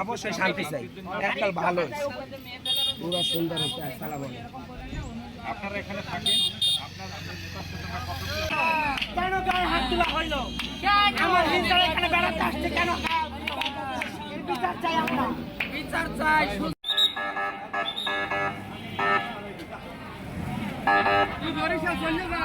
অবশ্যই শান্তি চাই, একদম ভালো পুরো সুন্দর হচ্ছে। আসসালামু আলাইকুম। আপনারা এখানে থাকেন, কেন গায়ে হাত তোলা হইল? আমার হিন্দুরা এখানে বেড়াতে আসছে কেন? বিচার চাই, আমরা বিচার চাই। তুই বরিশাল চলে যা।